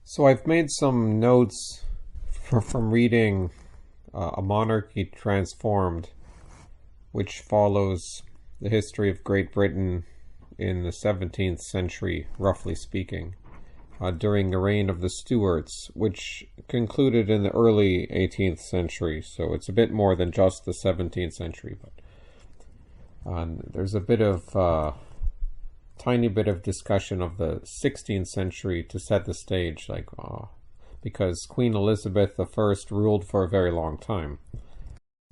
So I've made some notes from reading A Monarchy Transformed, which follows the history of Great Britain in the 17th century, roughly speaking, during the reign of the Stuarts, which concluded in the early 18th century. So it's a bit more than just the 17th century, but there's a bit of tiny bit of discussion of the 16th century to set the stage, because Queen Elizabeth I ruled for a very long time.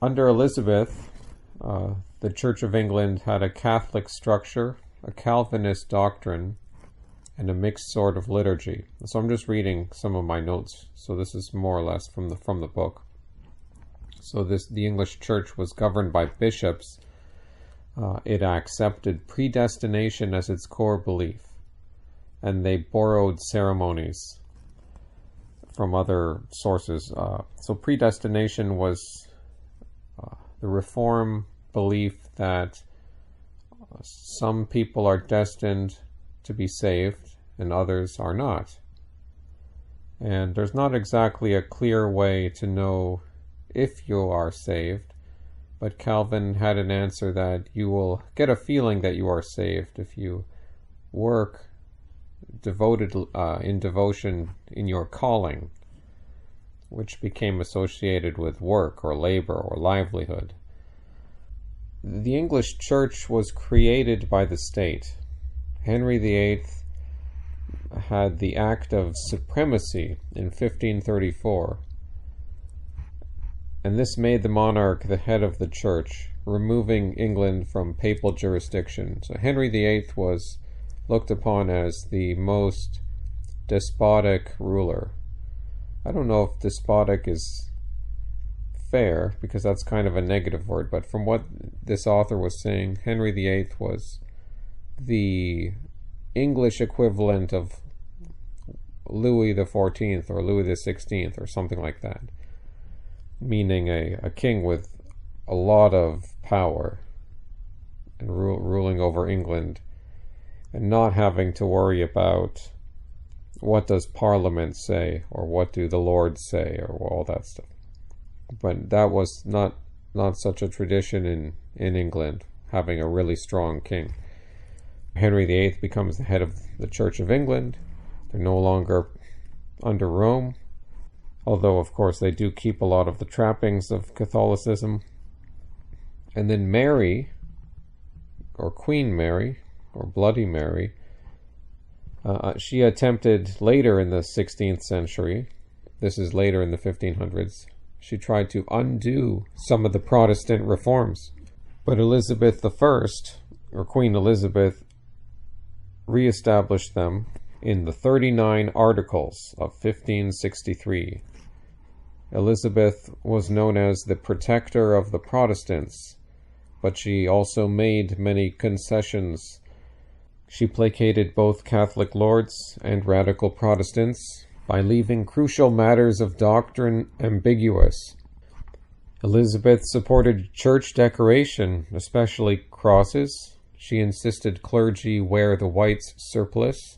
Under Elizabeth, the Church of England had a Catholic structure, a Calvinist doctrine, and a mixed sort of liturgy. So I'm just reading some of my notes. So this is more or less from the book. So the English Church was governed by bishops. It accepted predestination as its core belief, and they borrowed ceremonies from other sources. So predestination was the Reform belief that some people are destined to be saved and others are not. And there's not exactly a clear way to know if you are saved, but Calvin had an answer that you will get a feeling that you are saved if you work in devotion in your calling, which became associated with work or labor or livelihood. The English Church was created by the state. Henry VIII had the Act of Supremacy in 1534, and this made the monarch the head of the church, removing England from papal jurisdiction. So Henry VIII was looked upon as the most despotic ruler. I don't know if despotic is fair, because that's kind of a negative word, but from what this author was saying, Henry VIII was the English equivalent of Louis XIV or Louis XVI or something like that, meaning a king with a lot of power and ruling over England and not having to worry about what does Parliament say or what do the Lords say or all that stuff. But that was not such a tradition in England, having a really strong king. Henry VIII becomes the head of the Church of England. They're no longer under Rome, although, of course, they do keep a lot of the trappings of Catholicism. And then Mary, or Queen Mary, or Bloody Mary, she attempted later in the 16th century, this is later in the 1500s, she tried to undo some of the Protestant reforms. But Elizabeth I, or Queen Elizabeth, reestablished them in the 39 Articles of 1563. Elizabeth was known as the protector of the Protestants, but she also made many concessions. She placated both Catholic lords and radical Protestants by leaving crucial matters of doctrine ambiguous. Elizabeth supported church decoration, especially crosses. She insisted clergy wear the white surplice,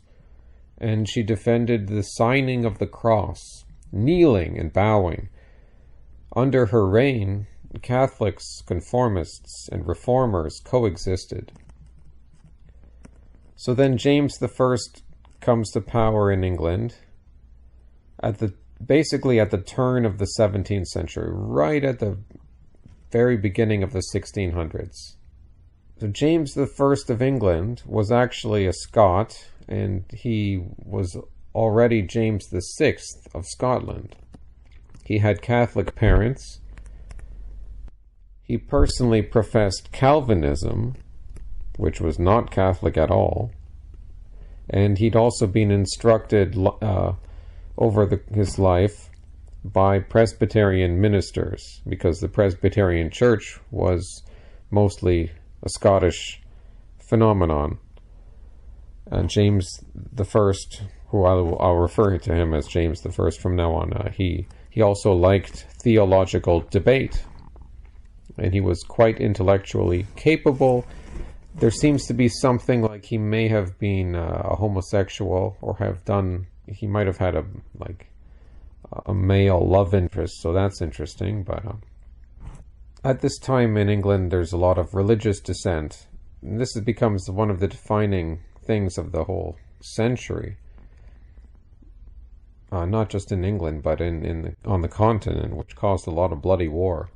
and she defended the signing of the cross, kneeling and bowing. Under her reign, Catholics, conformists, and reformers coexisted. So then James I comes to power in England basically at the turn of the 17th century, right at the very beginning of the 1600s. So James I of England was actually a Scot, and he was already James VI of Scotland. He had Catholic parents. He personally professed Calvinism, which was not Catholic at all, and he'd also been instructed over his life by Presbyterian ministers, because the Presbyterian Church was mostly a Scottish phenomenon. James I, who I'll refer to him as James I from now on, he also liked theological debate, and he was quite intellectually capable. There seems to be something like he may have been a homosexual or have done he might have had a male love interest, so that's interesting. But at this time in England, there's a lot of religious dissent. And this becomes one of the defining things of the whole century. Not just in England, but on the continent, which caused a lot of bloody war.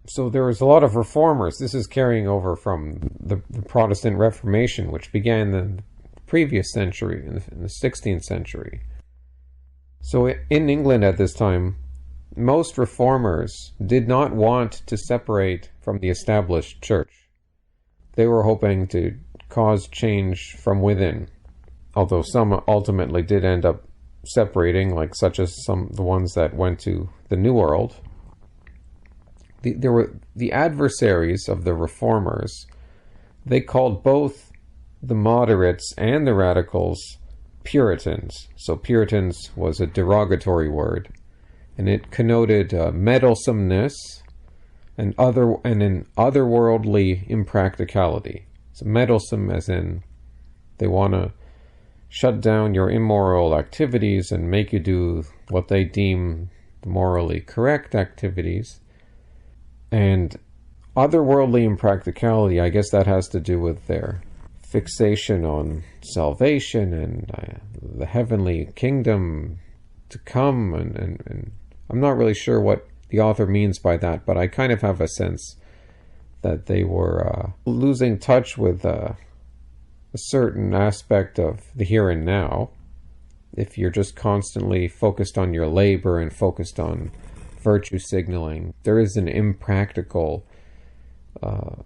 So there was a lot of reformers. This is carrying over from the Protestant Reformation, which began in the previous century, in the 16th century. So in England at this time, most reformers did not want to separate from the established church. They were hoping to cause change from within, although some ultimately did end up separating, such as the ones that went to the New World. There were the adversaries of the reformers. They called both the moderates and the radicals Puritans. So Puritans was a derogatory word, and it connoted meddlesomeness and an otherworldly impracticality. So meddlesome as in they want to shut down your immoral activities and make you do what they deem the morally correct activities. And otherworldly impracticality, I guess that has to do with their fixation on salvation and the heavenly kingdom to come. And I'm not really sure what the author means by that, but I kind of have a sense that they were losing touch with a certain aspect of the here and now. If you're just constantly focused on your labor and focused on virtue signaling, there is an impractical,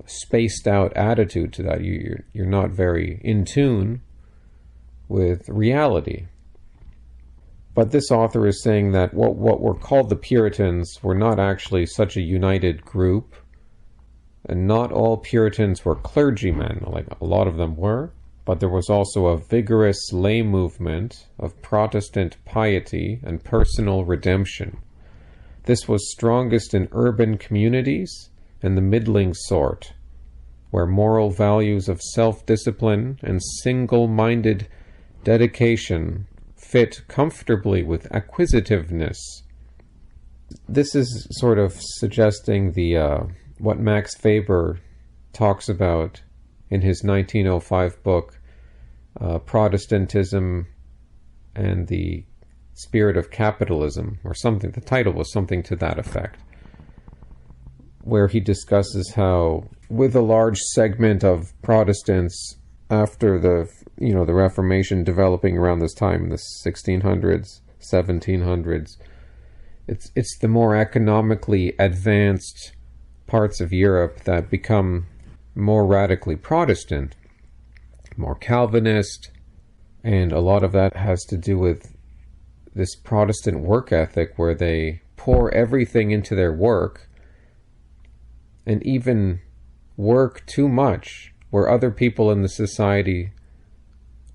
spaced out attitude to that. You're not very in tune with reality. But this author is saying that what were called the Puritans were not actually such a united group, and not all Puritans were clergymen, like a lot of them were. But there was also a vigorous lay movement of Protestant piety and personal redemption. This was strongest in urban communities and the middling sort, where moral values of self-discipline and single-minded dedication fit comfortably with acquisitiveness. This is sort of suggesting what Max Weber talks about in his 1905 book, Protestantism and the Spirit of Capitalism, or something. The title was something to that effect, where he discusses how, with a large segment of Protestants after the Reformation developing around this time, in the 1600s, 1700s, it's the more economically advanced parts of Europe that become more radically Protestant, more Calvinist, and a lot of that has to do with this Protestant work ethic where they pour everything into their work and even work too much, where other people in the society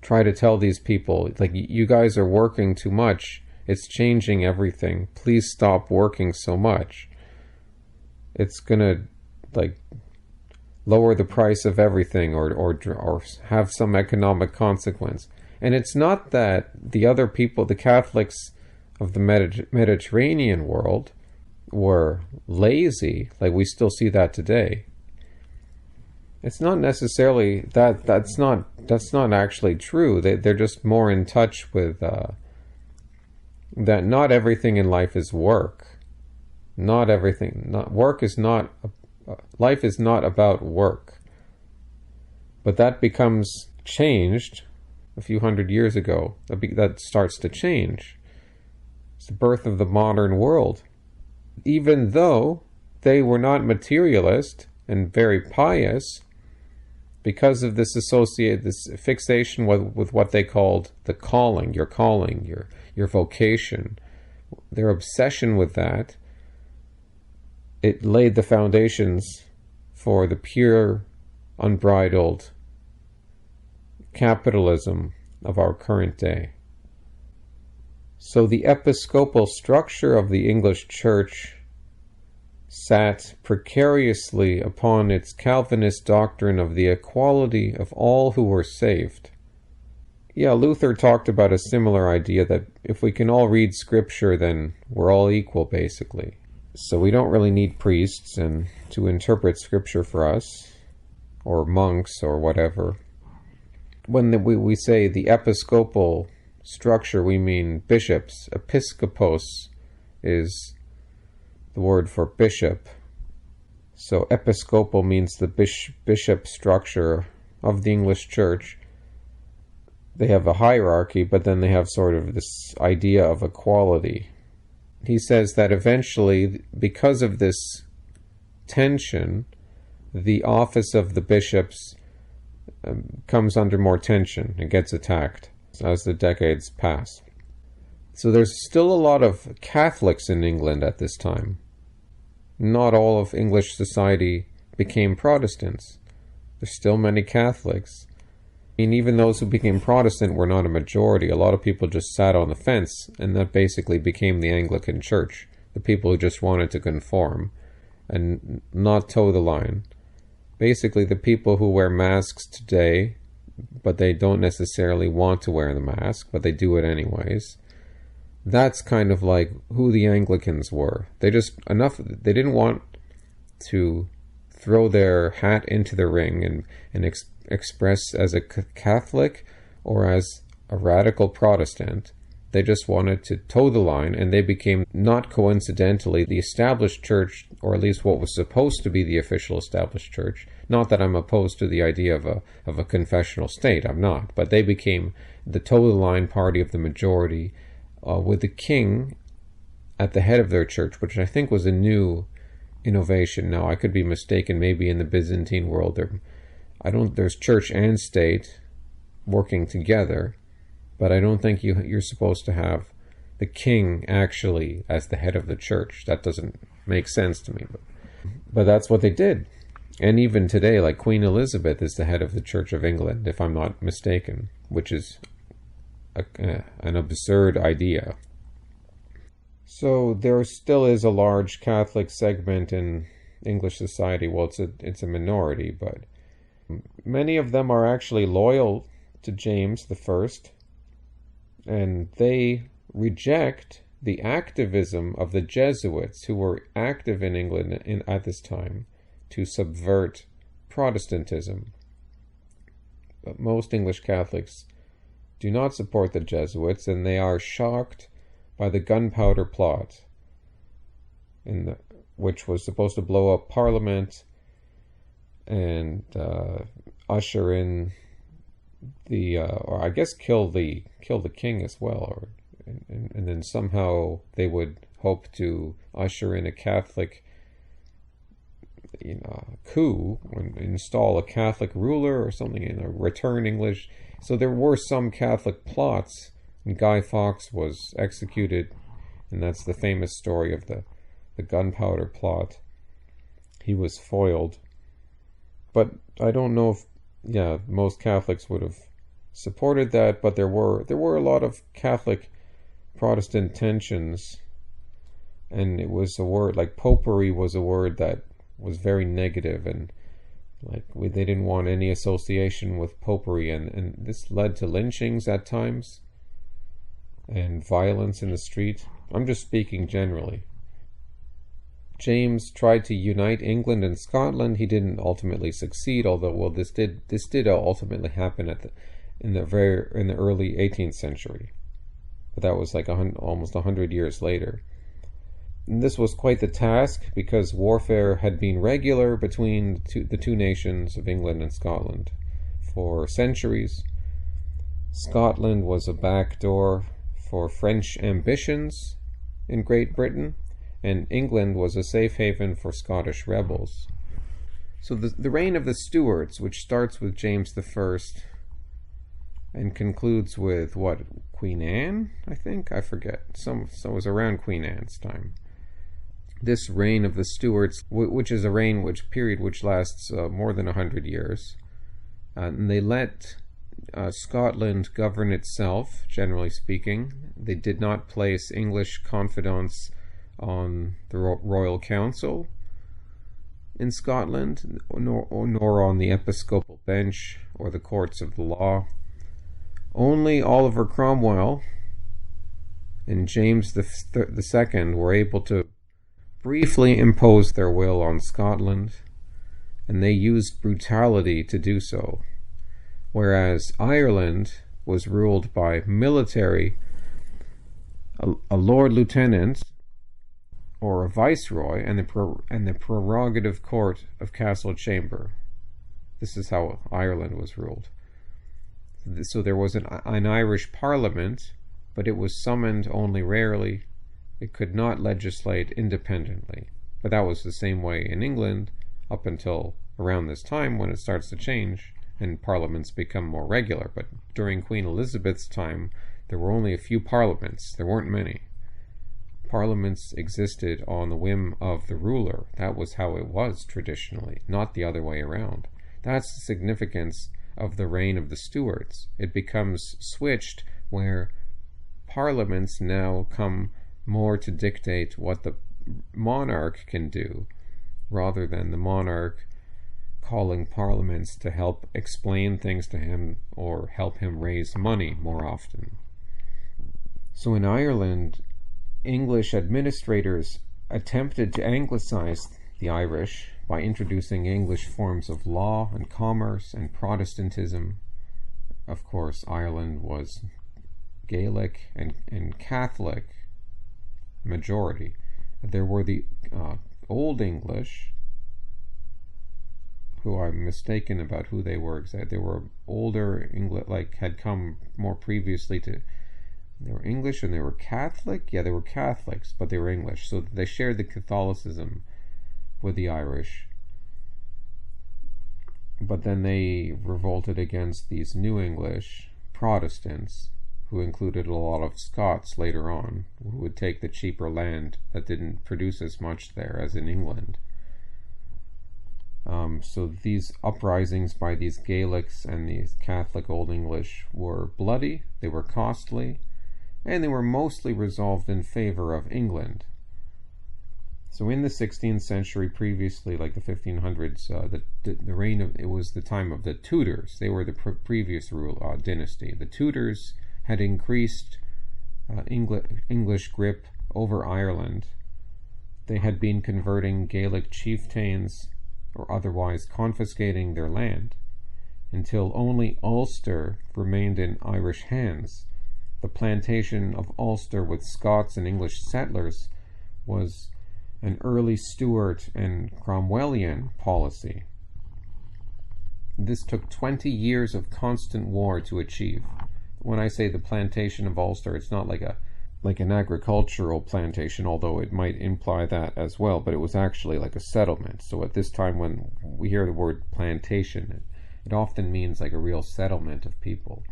try to tell these people, you guys are working too much, it's changing everything, please stop working so much, it's gonna lower the price of everything or have some economic consequence. And it's not that the other people, the Catholics of the Mediterranean world, were lazy, we still see that today. It's not necessarily that's not actually true. They're just more in touch with that not everything in life is work. Not everything. Life is not about work. But that becomes changed a few hundred years ago. That starts to change. It's the birth of the modern world. Even though they were not materialist and very pious, because of this fixation with what they called the calling, your vocation, their obsession with that, it laid the foundations for the pure, unbridled capitalism of our current day. So the episcopal structure of the English Church sat precariously upon its Calvinist doctrine of the equality of all who were saved. Yeah, Luther talked about a similar idea that if we can all read scripture, then we're all equal, basically. So we don't really need priests and to interpret scripture for us, or monks, or whatever. When we say the episcopal structure, we mean bishops. Episkopos is the word for bishop. So episcopal means the bishop structure of the English Church. They have a hierarchy, but then they have sort of this idea of equality. He says that eventually, because of this tension, the office of the bishops comes under more tension and gets attacked as the decades pass. So there's still a lot of Catholics in England at this time. Not all of English society became Protestants. There's still many Catholics. I mean, even those who became Protestant were not a majority. A lot of people just sat on the fence, and that basically became the Anglican Church. The people who just wanted to conform and not toe the line. Basically, the people who wear masks today, but they don't necessarily want to wear the mask, but they do it anyways. That's kind of like who the Anglicans were. They didn't want to throw their hat into the ring and express as a Catholic or as a radical Protestant. They just wanted to toe the line, and they became, not coincidentally, the established church, or at least what was supposed to be the official established church. Not that I'm opposed to the idea of a confessional state, I'm not. But they became the toe the line party of the majority, with the king at the head of their church, which I think was a new innovation. Now, I could be mistaken. Maybe in the Byzantine world, there's church and state working together, but I don't think you're supposed to have the king actually as the head of the church. That doesn't make sense to me. But that's what they did. And even today, like Queen Elizabeth is the head of the Church of England, if I'm not mistaken, which is an absurd idea. So there still is a large Catholic segment in English society. Well, it's a minority, but many of them are actually loyal to James I, and they reject the activism of the Jesuits, who were active in England at this time to subvert Protestantism. But most English Catholics do not support the Jesuits, and they are shocked by the gunpowder plot, which was supposed to blow up Parliament and usher in or I guess kill the king as well, and then somehow they would hope to usher in a Catholic coup, and install a Catholic ruler or something, return English. So there were some Catholic plots, and Guy Fawkes was executed, and that's the famous story of the gunpowder plot. He was foiled. But I don't know if, most Catholics would have supported that, but there were a lot of Catholic Protestant tensions, and it was a word, like popery was a word that was very negative, and they didn't want any association with popery, and this led to lynchings at times and violence in the street. I'm just speaking generally. James tried to unite England and Scotland. He didn't ultimately succeed, although this did ultimately happen in the early 18th century, but that was like almost 100 years later. And this was quite the task, because warfare had been regular between the two nations of England and Scotland for centuries. Scotland was a backdoor for French ambitions in Great Britain, and England was a safe haven for Scottish rebels. So the reign of the Stuarts, which starts with James I and concludes with Queen Anne, I think? I forget. So it was around Queen Anne's time. This reign of the Stuarts, which is a period which lasts more than 100 years, and they let Scotland govern itself, generally speaking. They did not place English confidants on the Royal Council in Scotland, nor on the episcopal bench or the courts of the law. Only Oliver Cromwell and James II were able to briefly impose their will on Scotland, and they used brutality to do so. Whereas Ireland was ruled by military, a Lord Lieutenant or a Viceroy, and the prerogative court of Castle Chamber. This is how Ireland was ruled. So there was an Irish Parliament, but it was summoned only rarely. It could not legislate independently. But that was the same way in England up until around this time, when it starts to change and parliaments become more regular. But during Queen Elizabeth's time, there were only a few parliaments. There weren't many. Parliaments existed on the whim of the ruler. That was how it was traditionally, not the other way around. That's the significance of the reign of the Stuarts. It becomes switched where parliaments now come more to dictate what the monarch can do, rather than the monarch calling parliaments to help explain things to him or help him raise money more often. So in Ireland, English administrators attempted to Anglicize the Irish by introducing English forms of law and commerce and Protestantism. Of course, Ireland was Gaelic and Catholic majority. There were the Old English, who I'm mistaken about who they were exactly. They were older English, like had come more previously to. They were English and they were Catholic. Yeah, they were Catholics, but they were English. So they shared the Catholicism with the Irish. But then they revolted against these New English Protestants, who included a lot of Scots later on, who would take the cheaper land that didn't produce as much there as in England. So these uprisings by these Gaelics and these Catholic Old English were bloody, they were costly, and they were mostly resolved in favor of England. So in the 16th century, previously, like the 1500s, the reign of, it was the time of the Tudors. They were the previous dynasty. The Tudors had increased English grip over Ireland. They had been converting Gaelic chieftains or otherwise confiscating their land until only Ulster remained in Irish hands. The plantation of Ulster with Scots and English settlers was an early Stuart and Cromwellian policy. This took 20 years of constant war to achieve. When I say the plantation of Ulster, it's not like an agricultural plantation, although it might imply that as well, but it was actually like a settlement. So at this time, when we hear the word plantation, it often means like a real settlement of people.